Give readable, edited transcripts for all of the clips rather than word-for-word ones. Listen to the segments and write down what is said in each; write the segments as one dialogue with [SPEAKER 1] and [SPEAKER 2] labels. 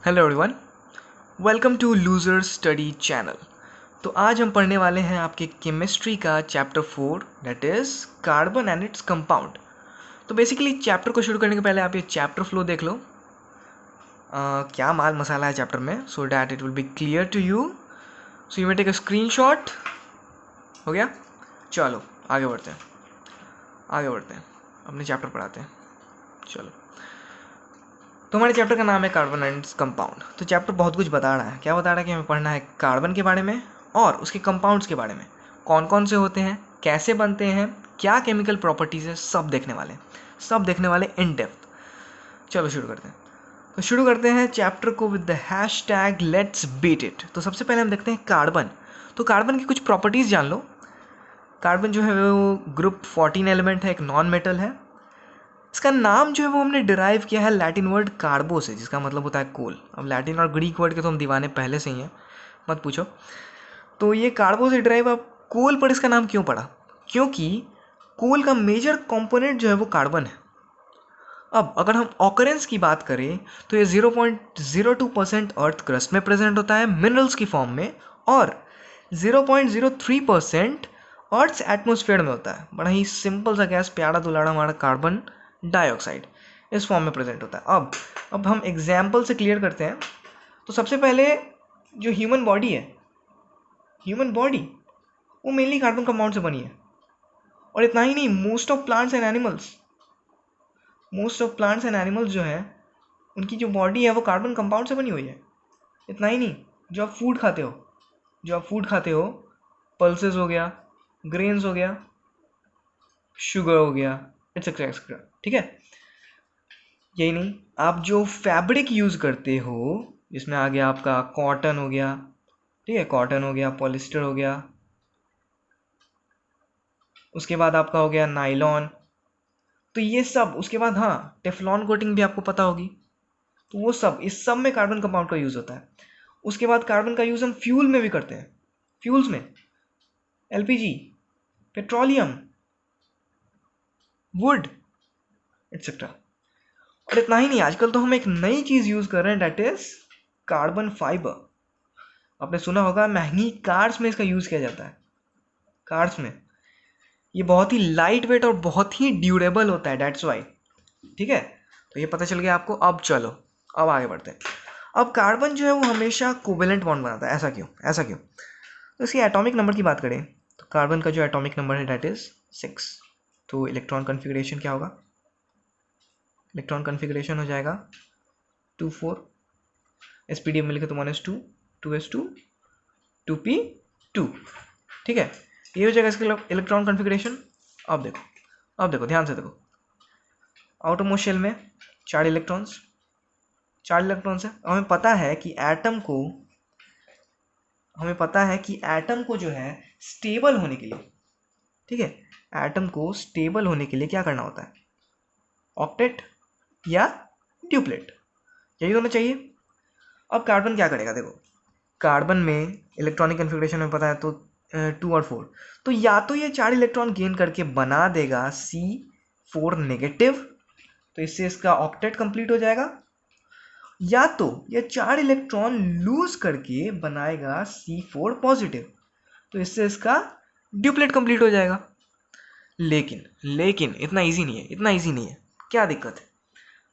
[SPEAKER 1] Hello everyone, welcome to loser study channel. तो आज हम पढ़ने वाले हैं आपके केमिस्ट्री का chapter 4 that is carbon and its compound. तो बेसिकली चैप्टर को शुरू करने के पहले आप ये चैप्टर फ्लो देख लो, क्या माल मसाला है चैप्टर में, so that it will be clear to you. So you may take a screenshot. हो गया? चलो आगे बढ़ते हैं अपने चैप्टर पढ़ाते हैं। चलो, तो हमारे चैप्टर का नाम है कार्बन एंड कंपाउंड। तो चैप्टर बहुत कुछ बता रहा है। क्या बता रहा है कि हमें पढ़ना है कार्बन के बारे में और उसके कंपाउंड्स के बारे में, कौन कौन से होते हैं, कैसे बनते हैं, क्या केमिकल प्रॉपर्टीज़ है, सब देखने वाले इन डेप्थ। चलो शुरू करते हैं। तो शुरू करते हैं चैप्टर को with the hashtag let's beat it. तो सबसे पहले हम देखते हैं कार्बन। तो कार्बन की कुछ प्रॉपर्टीज़ जान लो। कार्बन जो है वो ग्रुप 14 एलिमेंट है, एक नॉन मेटल है। इसका नाम जो है वो हमने डिराइव किया है लैटिन वर्ड कार्बो से, जिसका मतलब होता है कोल। अब लैटिन और ग्रीक वर्ड के तो हम दीवाने पहले से ही हैं, मत पूछो। तो ये कार्बो से डिराइव, अब कोल पर इसका नाम क्यों पड़ा? क्योंकि कोल का मेजर कंपोनेंट जो है वो कार्बन है। अब अगर हम ऑकरेंस की बात करें तो ये 0.02% अर्थ क्रस्ट में प्रेजेंट होता है मिनरल्स की फॉर्म में, और 0.03% अर्थ एटमोसफेयर में होता है। बड़ा ही सिंपल सा गैस, प्यारा दुलाड़ा हमारा कार्बन डाइऑक्साइड इस फॉर्म में प्रेजेंट होता है। अब हम एग्जाम्पल से क्लियर करते हैं। तो सबसे पहले जो ह्यूमन बॉडी वो मेनली कार्बन कंपाउंड से बनी है। और इतना ही नहीं, most of plants and animals जो है उनकी जो बॉडी है वो कार्बन कंपाउंड से बनी हुई है। इतना ही नहीं, जो आप फूड खाते हो पल्सेस हो गया, ग्रेन्स हो गया, शुगर हो गया, एक्सेट्रा एक्सेट्रा। ठीक है, यही नहीं, आप जो फैब्रिक यूज़ करते हो जिसमें आ गया आपका कॉटन हो गया, ठीक है, कॉटन हो गया, पॉलिस्टर हो गया, उसके बाद आपका हो गया नायलॉन। तो ये सब, उसके बाद हाँ, टेफ्लॉन कोटिंग भी आपको पता होगी। तो वो सब, इस सब में कार्बन कंपाउंड का यूज़ होता है। उसके बाद कार्बन का यूज़ हम फ्यूल में भी करते हैं। फ्यूल्स में एलपीजी, पेट्रोलियम, वुड, एक्सेट्रा। और इतना ही नहीं, आजकल तो हम एक नई चीज़ यूज़ कर रहे हैं, डेट इज कार्बन फाइबर। आपने सुना होगा महंगी कार्स में इसका यूज़ किया जाता है। कार्स में ये बहुत ही लाइट वेट और बहुत ही ड्यूरेबल होता है, डेट्स वाई। ठीक है, तो ये पता चल गया आपको। अब चलो, अब आगे बढ़ते हैं। अब कार्बन जो है वो हमेशा कोवेलेंट बॉन्ड बनाता है। ऐसा क्यों? तो इसकी एटॉमिक नंबर की बात करें तो कार्बन का जो एटॉमिक नंबर है डेट इज 6। तो इलेक्ट्रॉन कन्फिग्रेशन क्या होगा? इलेक्ट्रॉन कन्फिग्रेशन हो जाएगा 2 4, एसपीडी में लिखे तो 1s2, 2s2, 2p2। ठीक है, ये हो जाएगा इसका इलेक्ट्रॉन कन्फिग्रेशन। अब देखो ध्यान से देखो, आउटरमोस्ट शेल में 4 इलेक्ट्रॉन्स है। हमें पता है कि एटम को जो है स्टेबल होने के लिए, ठीक है, एटम को स्टेबल होने के लिए क्या करना होता है? ऑक्टेट या ड्यूप्लेट, यही होना चाहिए। अब कार्बन क्या करेगा? देखो, कार्बन में इलेक्ट्रॉनिक कन्फिग्रेशन में पता है तो 2 और 4, तो या तो ये 4 इलेक्ट्रॉन गेन करके बना देगा C4 नेगेटिव, तो इससे इसका ऑक्टेट कंप्लीट हो जाएगा, या तो ये 4 इलेक्ट्रॉन लूज करके बनाएगा C4 पॉजिटिव, तो इससे इसका ड्यूप्लेट कंप्लीट हो जाएगा। लेकिन इतना इजी नहीं है। क्या दिक्कत है?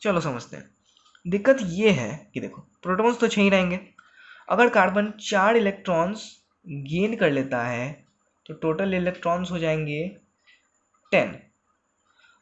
[SPEAKER 1] चलो समझते हैं। दिक्कत ये है कि देखो, प्रोटॉन्स तो 6 ही रहेंगे। अगर कार्बन 4 इलेक्ट्रॉन्स गेन कर लेता है तो टोटल इलेक्ट्रॉन्स हो जाएंगे 10।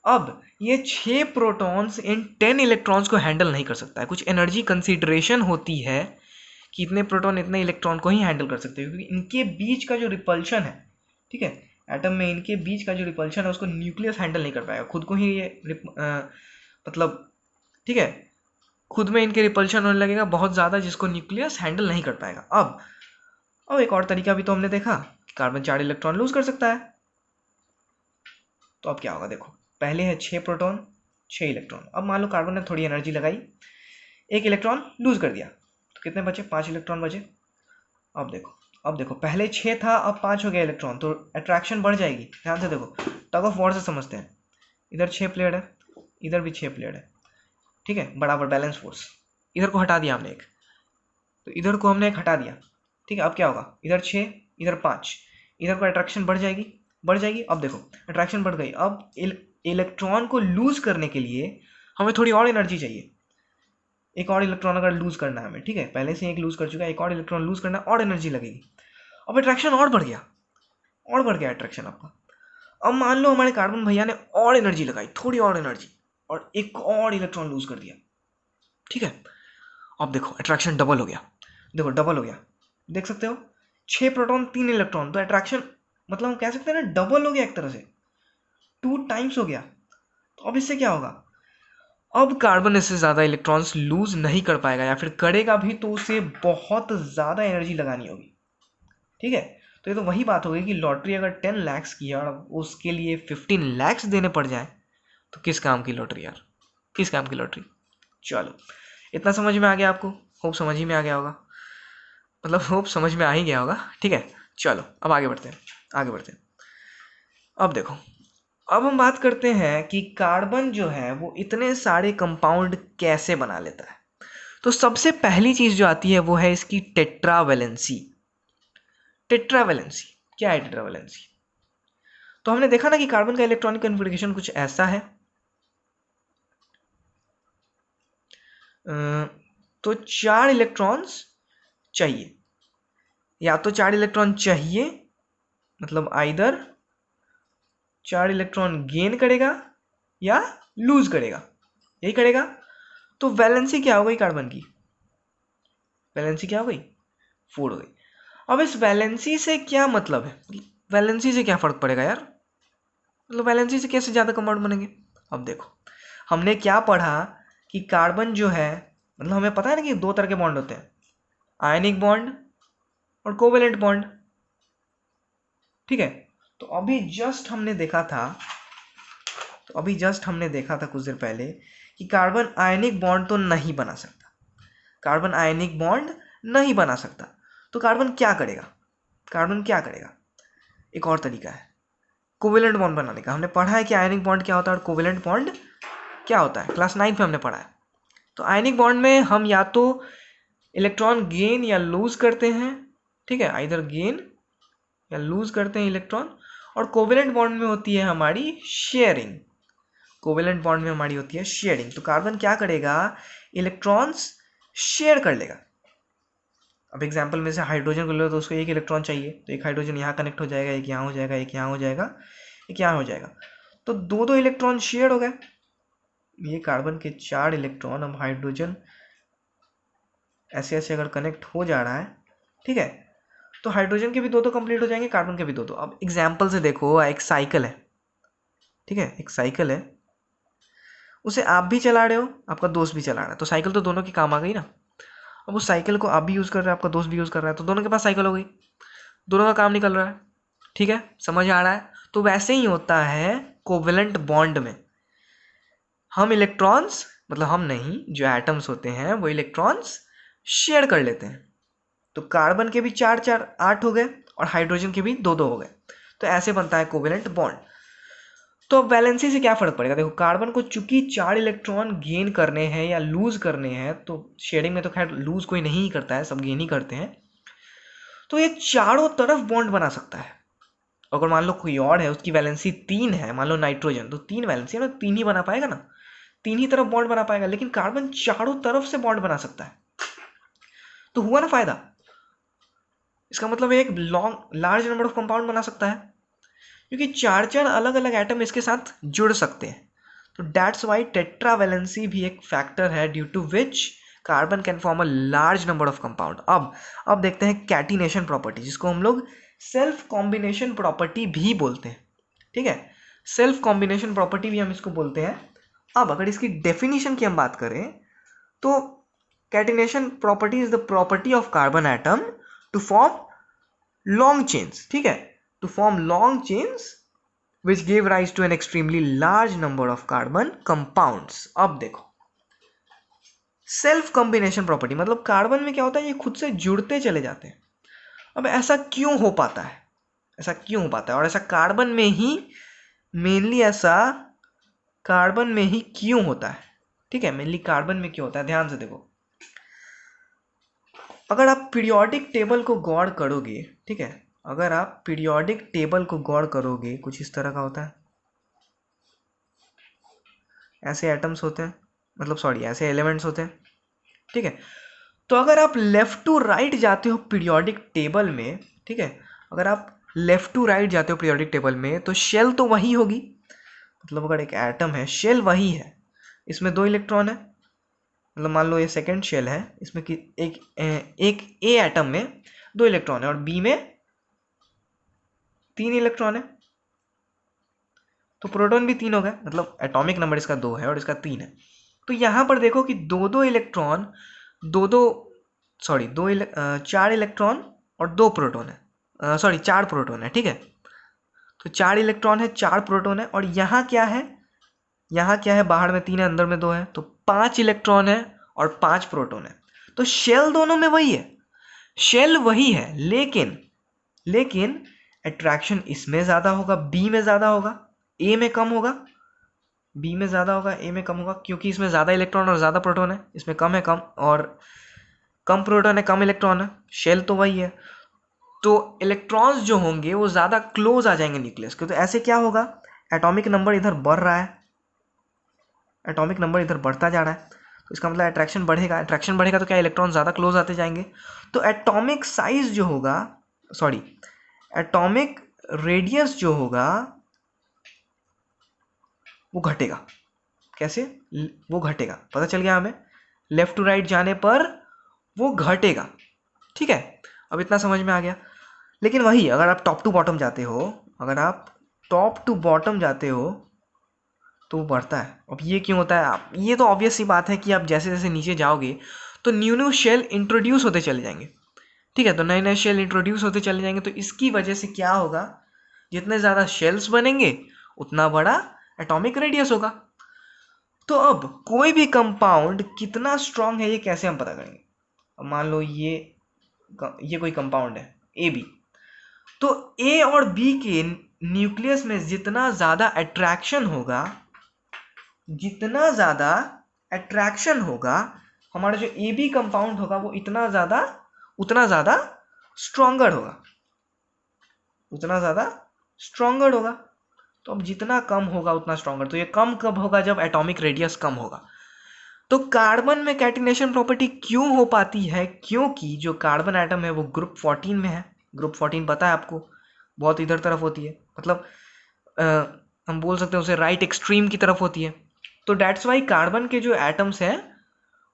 [SPEAKER 1] अब ये 6 प्रोटॉन्स इन 10 इलेक्ट्रॉन्स को हैंडल नहीं कर सकता है। कुछ एनर्जी कंसीडरेशन होती है कि इतने प्रोटॉन इतने इलेक्ट्रॉन को ही हैंडल कर सकते हैं, क्योंकि इनके बीच का जो रिपल्शन है, ठीक है, एटम में इनके बीच का जो रिपल्शन है उसको न्यूक्लियस हैंडल नहीं कर पाएगा। खुद को ही ये मतलब, ठीक है, खुद में इनके रिपल्शन होने लगेगा बहुत ज़्यादा, जिसको न्यूक्लियस हैंडल नहीं कर पाएगा। अब एक और तरीका भी तो हमने देखा कि कार्बन 4 इलेक्ट्रॉन लूज कर सकता है। तो अब क्या होगा? देखो, पहले है 6 प्रोटॉन 6 इलेक्ट्रॉन। अब मान लो कार्बन ने थोड़ी एनर्जी लगाई, 1 इलेक्ट्रॉन लूज कर दिया, तो कितने बचे? 5 इलेक्ट्रॉन बचे। अब देखो पहले 6 था, अब 5 हो गया इलेक्ट्रॉन, तो अट्रैक्शन बढ़ जाएगी। ध्यान से देखो, टग ऑफ वॉर से समझते हैं। इधर 6 प्लेयर है, इधर भी 6 प्लेयर है, ठीक है, बराबर बैलेंस फोर्स। इधर को हटा दिया हमने एक, तो इधर को हमने एक हटा दिया, ठीक है। अब क्या होगा, इधर 6 इधर 5, इधर को अट्रैक्शन बढ़ जाएगी, बढ़ जाएगी। अब देखो अट्रैक्शन बढ़ गई। अब इलेक्ट्रॉन को लूज करने के लिए हमें थोड़ी और एनर्जी चाहिए। एक और इलेक्ट्रॉन अगर लूज करना है हमें, ठीक है, पहले से एक लूज कर चुका है, एक और इलेक्ट्रॉन लूज करना और एनर्जी लगेगी। अब अट्रैक्शन और बढ़ गया, और बढ़ गया अट्रैक्शन आपका। अब मान लो हमारे कार्बन भैया ने और एनर्जी लगाई, थोड़ी और एनर्जी, और एक और इलेक्ट्रॉन लूज कर दिया, ठीक है। अब देखो अट्रैक्शन डबल हो गया, देखो डबल हो गया, देख सकते हो 6 प्रोटॉन 3 इलेक्ट्रॉन, तो अट्रैक्शन मतलब हम कह सकते हैं ना डबल हो गया, एक तरह से 2 टाइम्स हो गया। तो अब इससे क्या होगा, अब कार्बन इससे ज़्यादा इलेक्ट्रॉन्स लूज नहीं कर पाएगा, या फिर करेगा भी तो उसे बहुत ज़्यादा एनर्जी लगानी होगी, ठीक है। तो ये तो वही बात हो गई कि लॉटरी अगर 10 लाख की और उसके लिए 15 लाख देने पड़ जाए तो किस काम की लॉटरी यार, किस काम की लॉटरी। चलो इतना समझ में आ गया आपको, होप समझ ही में आ गया होगा, मतलब होप समझ में आ ही गया होगा, ठीक है। चलो अब आगे बढ़ते हैं, आगे बढ़ते हैं। अब देखो, अब हम बात करते हैं कि कार्बन जो है वो इतने सारे कंपाउंड कैसे बना लेता है। तो सबसे पहली चीज जो आती है वो है इसकी टेट्रावेलेंसी। टेट्रावेलेंसी क्या है, टेट्रावेलेंसी? तो हमने देखा ना कि कार्बन का इलेक्ट्रॉनिक कन्फिगरेशन कुछ ऐसा है। तो 4 इलेक्ट्रॉन्स चाहिए, या तो 4 इलेक्ट्रॉन चाहिए, मतलब आइदर 4 इलेक्ट्रॉन गेन करेगा या लूज करेगा, यही करेगा। तो वैलेंसी क्या हो गई कार्बन की, वैलेंसी क्या हो गई, 4 हो गई। अब इस वैलेंसी से क्या मतलब है, वैलेंसी से क्या फर्क पड़ेगा यार, मतलब वैलेंसी से कैसे ज़्यादा कंपाउंड बनेंगे। अब देखो हमने क्या पढ़ा कि कार्बन जो है, मतलब हमें पता है ना कि 2 तरह के बॉन्ड होते हैं, आयनिक बॉन्ड और कोवेलेंट बॉन्ड, ठीक है। तो अभी जस्ट हमने देखा था, कुछ देर पहले कि कार्बन आयनिक बॉन्ड तो नहीं बना सकता, कार्बन आयनिक बॉन्ड नहीं बना सकता। तो कार्बन क्या करेगा, कार्बन क्या करेगा, एक और तरीका है कोवेलेंट बॉन्ड बनाने का। हमने पढ़ा है कि आयनिक बॉन्ड क्या होता है और कोवेलेंट बॉन्ड क्या होता है, क्लास 9 में हमने पढ़ा है। तो आयनिक बॉन्ड में हम या तो इलेक्ट्रॉन गेन या लूज करते हैं, ठीक है, आइदर गेन या लूज करते हैं इलेक्ट्रॉन। और कोवेलेंट बॉन्ड में होती है हमारी शेयरिंग, कोवेलेंट बॉन्ड में हमारी होती है शेयरिंग। तो कार्बन क्या करेगा, इलेक्ट्रॉन्स शेयर कर लेगा। अब एग्जाम्पल में से हाइड्रोजन को लो तो उसको एक इलेक्ट्रॉन चाहिए, तो एक हाइड्रोजन यहाँ कनेक्ट हो जाएगा, एक यहाँ हो जाएगा, एक यहाँ हो जाएगा, एक यहाँ हो जाएगा, तो 2 इलेक्ट्रॉन शेयर हो गए। ये कार्बन के 4 इलेक्ट्रॉन, अब हाइड्रोजन ऐसे ऐसे अगर कनेक्ट हो जा रहा है, ठीक है, तो हाइड्रोजन के भी 2 कंप्लीट हो जाएंगे, कार्बन के भी 2। अब एग्जाम्पल से देखो, एक साइकिल है, ठीक है, एक साइकिल है, उसे आप भी चला रहे हो, आपका दोस्त भी चला रहा है, तो साइकिल तो दोनों की काम आ गई ना। अब उस साइकिल को आप भी यूज़ कर रहे हो, आपका दोस्त भी यूज़ कर रहा है, तो दोनों के पास साइकिल हो गई, दोनों का काम निकल रहा है, ठीक है, समझ आ रहा है। तो वैसे ही होता है कोवेलेंट बॉन्ड में, हम इलेक्ट्रॉन्स, मतलब हम नहीं, जो एटम्स होते हैं वो इलेक्ट्रॉन्स शेयर कर लेते हैं। तो कार्बन के भी 4 4 8 हो गए और हाइड्रोजन के भी 2 2 हो गए, तो ऐसे बनता है कोवेलेंट बॉन्ड। तो अब वैलेंसी से क्या फर्क पड़ेगा, देखो कार्बन को चूंकि 4 इलेक्ट्रॉन गेन करने हैं या लूज करने हैं, तो शेयरिंग में तो खैर लूज कोई नहीं करता है, सब गेन ही करते हैं, तो ये चारों तरफ बॉन्ड बना सकता है। अगर मान लो कोई और है, उसकी वैलेंसी 3 है, मान लो नाइट्रोजन, तो 3 वैलेंसी है ना, 3 ही बना पाएगा ना, 3 ही तरफ बॉन्ड बना पाएगा, लेकिन कार्बन चारों तरफ से बॉन्ड बना सकता है। तो हुआ ना फायदा, इसका मतलब एक लार्ज नंबर ऑफ कंपाउंड बना सकता है, क्योंकि 4 4 अलग अलग एटम इसके साथ जुड़ सकते हैं। तो दैट्स वाई टेट्रावेलेंसी भी एक फैक्टर है due to which carbon can form a large number of compound. अब देखते हैं कैटिनेशन प्रॉपर्टी, जिसको हम लोग सेल्फ कॉम्बिनेशन प्रॉपर्टी भी बोलते हैं, ठीक है, सेल्फ कॉम्बिनेशन प्रॉपर्टी भी हम इसको बोलते हैं। अब अगर इसकी डेफिनेशन की हम बात करें तो catenation property is the property of carbon atom to form long chains, ठीक है, to form long chains which gave rise to an extremely large number of carbon compounds। अब देखो सेल्फ कॉम्बिनेशन प्रॉपर्टी मतलब कार्बन में क्या होता है, ये खुद से जुड़ते चले जाते हैं। अब ऐसा क्यों हो पाता है, ऐसा क्यों हो पाता है, और ऐसा कार्बन में ही मेनली, ऐसा कार्बन में ही क्यों होता है, ठीक है, मेनली कार्बन में क्यों होता है, ध्यान से देखो। अगर आप पीरियोडिक टेबल को गौर करोगे, ठीक है, अगर आप पीरियोडिक टेबल को गौर करोगे, कुछ इस तरह का होता है, ऐसे एटम्स होते हैं, मतलब सॉरी ऐसे एलिमेंट्स होते हैं, ठीक है। तो अगर आप लेफ्ट टू राइट जाते हो पीरियोडिक टेबल में, ठीक है, अगर आप लेफ्ट टू राइट जाते हो पीरियोडिक टेबल में, तो शेल तो वही होगी, मतलब अगर एक एटम है शेल वही है, इसमें 2 इलेक्ट्रॉन है, मतलब मान लो ये सेकंड शेल है, इसमें कि एक ए एटम में 2 इलेक्ट्रॉन है और बी में 3 इलेक्ट्रॉन है, तो प्रोटॉन भी 3 हो गए, मतलब एटॉमिक नंबर इसका 2 है और इसका 3 है। तो यहाँ पर देखो कि दो इलेक्ट्रॉन, दो सॉरी 4 इलेक्ट्रॉन और 2 प्रोटॉन है, सॉरी 4 प्रोटॉन है, ठीक है। तो 4 इलेक्ट्रॉन है, 4 प्रोटॉन है, और यहाँ क्या है, यहाँ क्या है, बाहर में 3 है, अंदर में 2 है, तो 5 इलेक्ट्रॉन है और 5 प्रोटॉन है। तो शेल दोनों में वही है, शेल वही है, लेकिन अट्रैक्शन इसमें ज़्यादा होगा, बी में ज़्यादा होगा, ए में कम होगा, बी में ज़्यादा होगा, ए में कम होगा, क्योंकि इसमें ज़्यादा इलेक्ट्रॉन और ज़्यादा प्रोटॉन है, इसमें कम है, कम और कम प्रोटॉन है, कम इलेक्ट्रॉन है, शेल तो वही है। तो इलेक्ट्रॉन्स जो होंगे वो ज़्यादा क्लोज आ जाएंगे न्यूक्लियस के, तो ऐसे क्या होगा, एटॉमिक नंबर इधर बढ़ रहा है, एटॉमिक नंबर इधर बढ़ता जा रहा है, तो इसका मतलब अट्रैक्शन बढ़ेगा, अट्रैक्शन बढ़ेगा तो क्या इलेक्ट्रॉन ज़्यादा क्लोज आते जाएंगे, तो एटॉमिक साइज जो होगा, सॉरी एटॉमिक रेडियस जो होगा वो घटेगा। कैसे, वो घटेगा, पता चल गया हमें, लेफ्ट टू राइट जाने पर वो घटेगा, ठीक है। अब इतना समझ में आ गया। लेकिन वही अगर आप टॉप टू बॉटम जाते हो, अगर आप टॉप टू बॉटम जाते हो तो वो बढ़ता है। अब ये क्यों होता है, आप ये तो ऑब्वियस सी बात है कि आप जैसे जैसे नीचे जाओगे तो न्यू न्यू शेल इंट्रोड्यूस होते चले जाएंगे, ठीक है, तो नए नए शेल इंट्रोड्यूस होते चले जाएंगे, तो इसकी वजह से क्या होगा, जितने ज़्यादा शेल्स बनेंगे उतना बड़ा एटॉमिक रेडियस होगा। तो अब कोई भी कंपाउंड कितना स्ट्रांग है ये कैसे हम पता करेंगे। अब मान लो ये कोई कंपाउंड है ए बी, तो ए और बी के न्यूक्लियस में जितना ज़्यादा अट्रैक्शन होगा, जितना ज़्यादा अट्रैक्शन होगा, हमारा जो ए बी कंपाउंड होगा वो उतना ज़्यादा स्ट्रॉन्गर होगा, उतना ज़्यादा स्ट्रॉन्गर होगा। तो अब जितना कम होगा उतना स्ट्रॉन्गर, तो ये कम कब होगा, जब एटॉमिक रेडियस कम होगा। तो कार्बन में कैटिनेशन प्रॉपर्टी क्यों हो पाती है, क्योंकि जो कार्बन एटम है वो ग्रुप 14 में है। ग्रुप 14 पता है आपको, बहुत इधर तरफ होती है, मतलब हम बोल सकते हैं उसे राइट एक्सट्रीम की तरफ होती है। तो डेट्स वाई कार्बन के जो एटम्स हैं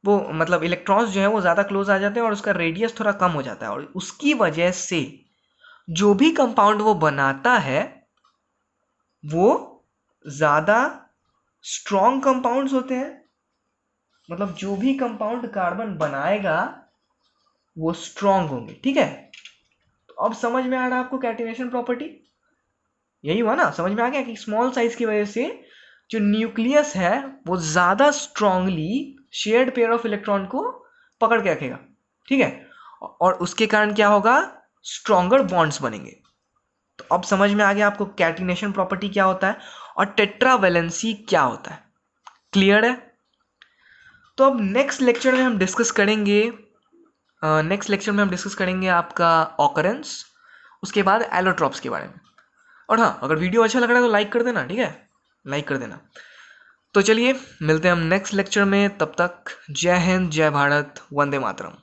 [SPEAKER 1] वो मतलब इलेक्ट्रॉन्स जो है वो ज़्यादा क्लोज आ जाते हैं और उसका रेडियस थोड़ा कम हो जाता है, और उसकी वजह से जो भी कंपाउंड वो बनाता है वो ज़्यादा स्ट्रॉन्ग कंपाउंड्स होते हैं, मतलब जो भी कंपाउंड कार्बन बनाएगा वो स्ट्रॉन्ग होंगे, ठीक है। तो अब समझ में आ रहा है आपको कैटिनेशन प्रॉपर्टी, यही हुआ ना, समझ में आ गया कि स्मॉल साइज की वजह से जो न्यूक्लियस है वो ज़्यादा strongly shared pair of electron को पकड़ के रखेगा, ठीक है, और उसके कारण क्या होगा, स्ट्रॉन्गर बॉन्ड्स बनेंगे। तो अब समझ में आ गया आपको कैटिनेशन प्रॉपर्टी क्या होता है और टेट्रावैलेंसी क्या होता है, क्लियर है। तो अब नेक्स्ट लेक्चर में हम डिस्कस करेंगे आपका ऑकरेंस, उसके बाद एलोट्रॉप्स के बारे में। और हाँ, अगर वीडियो अच्छा लग रहा है तो लाइक कर देना, ठीक है, लाइक कर देना। तो चलिए मिलते हैं हम नेक्स्ट लेक्चर में, तब तक जय हिंद, जय भारत, वंदे मातरम।